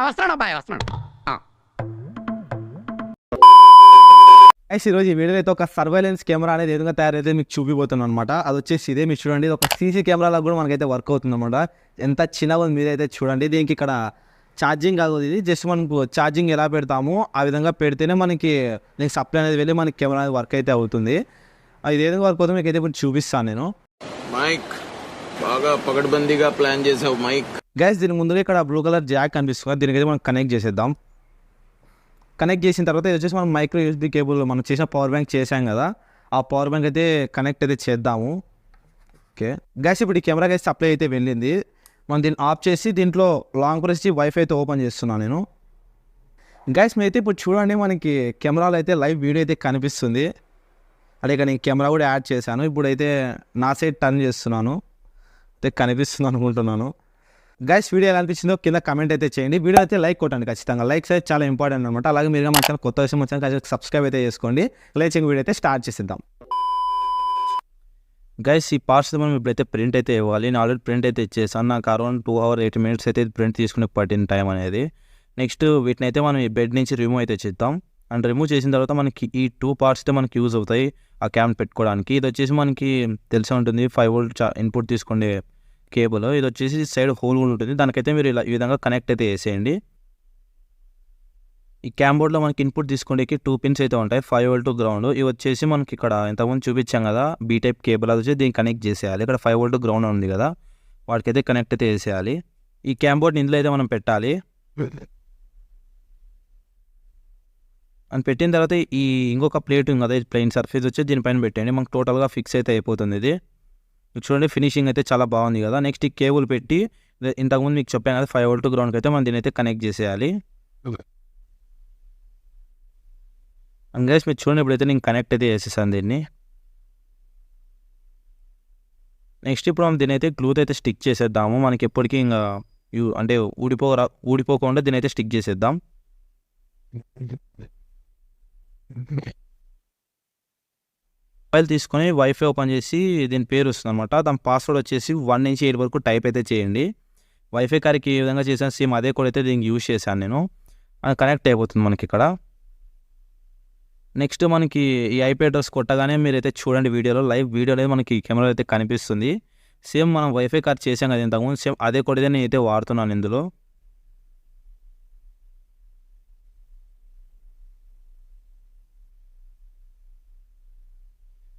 వస్తున్నాడు అబ్బాయి వస్తున్నాడు. ఈరోజు ఈ వీడియోలో అయితే ఒక సర్వైలెన్స్ కెమెరా అనేది ఏదైనా తయారైతే మీకు చూపిపోతున్నాను అనమాట. అది వచ్చేసి ఇదే మీరు చూడండి, ఒక సీసీ కెమెరాలో కూడా మనకైతే వర్క్ అవుతుంది అనమాట. ఎంత చిన్నగా ఉంది మీరైతే చూడండి. దీనికి ఇక్కడ ఛార్జింగ్ కాదు, ఇది జస్ట్ మనకు ఛార్జింగ్ ఎలా పెడతామో ఆ విధంగా పెడితేనే మనకి దీనికి సప్లై అనేది వెళ్ళి మనకి కెమెరా అనేది వర్క్ అయితే అవుతుంది. అది ఏదైనా వర్క్ అవుతుంది మీకు అయితే ఇప్పుడు చూపిస్తాను నేను. మైక్ బాగా పకడ్బందీగా ప్లాన్ చేసావు మైక్. గైస్ దీని ముందుగా ఇక్కడ బ్లూ కలర్ జాక్ కనిపిస్తుంది, దీనికైతే మనం కనెక్ట్ చేసేద్దాం. కనెక్ట్ చేసిన తర్వాత ఇది వచ్చేసి మనం మైక్రో యూఎస్బీ కేబుల్ మనం చేసిన పవర్ బ్యాంక్ చేసాం కదా, ఆ పవర్ బ్యాంక్ అయితే కనెక్ట్ అయితే చేద్దాము. ఓకే గైస్, ఇప్పుడు ఈ కెమెరాకి అయితే సప్లై అయితే వెళ్ళింది. మనం దీన్ని ఆఫ్ చేసి దీంట్లో లాంగ్ ప్రెస్ వైఫై అయితే ఓపెన్ చేస్తున్నాను నేను. గైస్ మీరైతే ఇప్పుడు చూడండి, మనకి కెమెరాలో అయితే లైవ్ వీడియో అయితే కనిపిస్తుంది. అదే కానీ కెమెరా కూడా యాడ్ చేశాను. ఇప్పుడైతే నా సైడ్ టర్న్ చేస్తున్నాను, అయితే కనిపిస్తుంది అనుకుంటున్నాను. గైస్ వీడియో ఎలా అనిపించిందో కింద కమెంట్ అయితే చేయండి. వీడియో అయితే లైక్ కొట్టండి ఖచ్చితంగా, లైక్స్ అయితే చాలా ఇంపార్టెంట్ అనమాట. అలాగే మీరు మన ఛానల్ కొత్త విషయం వచ్చాక సబ్స్క్రైబ్ అయితే చేసుకోండి. లైక్ వీడియో అయితే స్టార్ట్ చేసేద్దాం. గైస్ ఈ పార్ట్స్ మనం ఇప్పుడైతే ప్రింట్ అయితే ఇవ్వాలి. నేను ఆల్రెడీ ప్రింట్ అయితే ఇచ్చేసాను. నాకు అరౌండ్ 2 hours 8 minutes అయితే ప్రింట్ తీసుకునే పట్టిన టైం అనేది. నెక్స్ట్ వీటిని అయితే మనం ఈ బెడ్ నుంచి రిమూవ్ అయితే చేద్దాం. అండ్ రిమూవ్ చేసిన తర్వాత మనకి ఈ 2 parts అయితే మనకి యూజ్ అవుతాయి ఆ క్యామ్ పెట్టుకోవడానికి. ఇది వచ్చేసి మనకి తెలిసే ఉంటుంది 5 volt ఇన్పుట్ తీసుకునే కేబుల్. ఇది వచ్చేసి సైడ్ హోల్ కూడా ఉంటుంది, దానికైతే మీరు ఇలా ఈ విధంగా కనెక్ట్ అయితే చేసేయండి. ఈ క్యామ్ బోర్డ్లో మనకి ఇన్పుట్ తీసుకోవడానికి 2 pins అయితే ఉంటాయి, 5 volt గ్రౌండ్. ఇవి వచ్చేసి మనకి ఇక్కడ ఇంతకుముందు చూపించాం కదా బీ టైప్ కేబుల్, అది వచ్చి దీన్ని కనెక్ట్ చేసేయాలి. ఇక్కడ 5 volt గ్రౌండ్ ఉంది కదా, వాటికైతే కనెక్ట్ అయితే చేసేయాలి. ఈ క్యామ్ బోర్డ్ ఇందులో అయితే మనం పెట్టాలి. అని పెట్టిన తర్వాత ఈ ఇంకొక ప్లేట్ ఉంది కదా, ప్లెయిన్ సర్ఫేస్ వచ్చి దీనిపైన పెట్టండి. మనకు టోటల్గా ఫిక్స్ అయితే అయిపోతుంది. ఇది చూడండి ఫినిషింగ్ అయితే చాలా బాగుంది కదా. నెక్స్ట్ ఈ కేబుల్ పెట్టి ఇంతకుముందు మీకు చెప్పాను కదా 5 volt గ్రౌండ్కి అయితే మనం దీని అయితే కనెక్ట్ చేసేయాలి. అండ్ గైస్ మీరు చూడండి ఇప్పుడైతే నేను కనెక్ట్ అయితే చేసేసాను దీన్ని. నెక్స్ట్ ఇప్పుడు మనం దీని అయితే గ్లూత్ అయితే స్టిక్ చేసేద్దాము. మనకి ఎప్పటికీ ఇంకా అంటే ఊడిపోకుండా దీని అయితే స్టిక్ చేసేద్దాం. మొబైల్ తీసుకొని వైఫై ఓపెన్ చేసి దీని పేరు వస్తుంది అనమాట. దాని పాస్వర్డ్ వచ్చేసి 1 నుంచి 8 వరకు టైప్ అయితే చేయండి. వైఫై కార్కి ఏ విధంగా చేశాను సేమ్ అదే కూడా అయితే దీనికి యూజ్ చేశాను నేను. అది కనెక్ట్ అయిపోతుంది మనకి ఇక్కడ. నెక్స్ట్ మనకి ఈ ఐపీ అడ్రస్ కొట్టగానే మీరైతే చూడండి వీడియోలో లైవ్ వీడియో అనేది మనకి కెమెరా అయితే కనిపిస్తుంది. సేమ్ మనం వైఫై కార్డ్ చేసాం కదా ఇంతకుముందు, సేమ్ అదే కూడా నేను అయితే వాడుతున్నాను ఇందులో.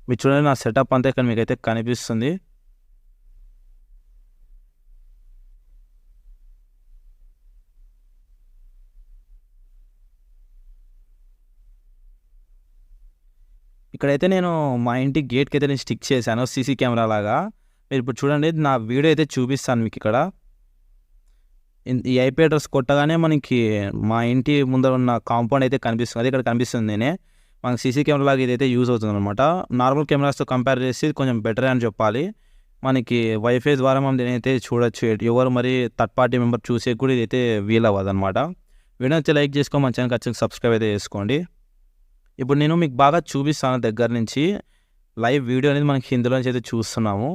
మీరు చూడండి నా సెటప్ అంతా ఇక్కడ మీకైతే కనిపిస్తుంది. ఇక్కడైతే నేను మా ఇంటి గేట్కి అయితే నేను స్టిక్ చేశాను సీసీ కెమెరా లాగా. మీరు ఇప్పుడు చూడండి నా వీడియో అయితే చూపిస్తాను మీకు. ఇక్కడ ఈ ఐపీ అడ్రస్ కొట్టగానే మనకి మా ఇంటి ముందర ఉన్న కాంపౌండ్ అయితే కనిపిస్తుంది, అది ఇక్కడ కనిపిస్తుంది. నేనే మనకి సీసీ కెమెరా లాగా ఇదైతే యూజ్ అవుతుంది అనమాట. నార్మల్ కెమెరాస్తో కంపేర్ చేసి కొంచెం బెటర్ అని చెప్పాలి. మనకి వైఫై ద్వారా మనం దీనైతే చూడొచ్చు, ఎవరు మరి థర్డ్ పార్టీ మెంబర్ చూసే కూడా ఇదైతే వీల్ అవ్వదు అనమాట. వీడియో అయితే లైక్ చేసుకో, మన ఛానల్ ఖచ్చితంగా సబ్స్క్రైబ్ అయితే చేసుకోండి. ఇప్పుడు నేను మీకు బాగా చూపిస్తాను దగ్గర నుంచి లైవ్ వీడియో అనేది మనకి హిందీలో నుంచి అయితే చూస్తున్నాము.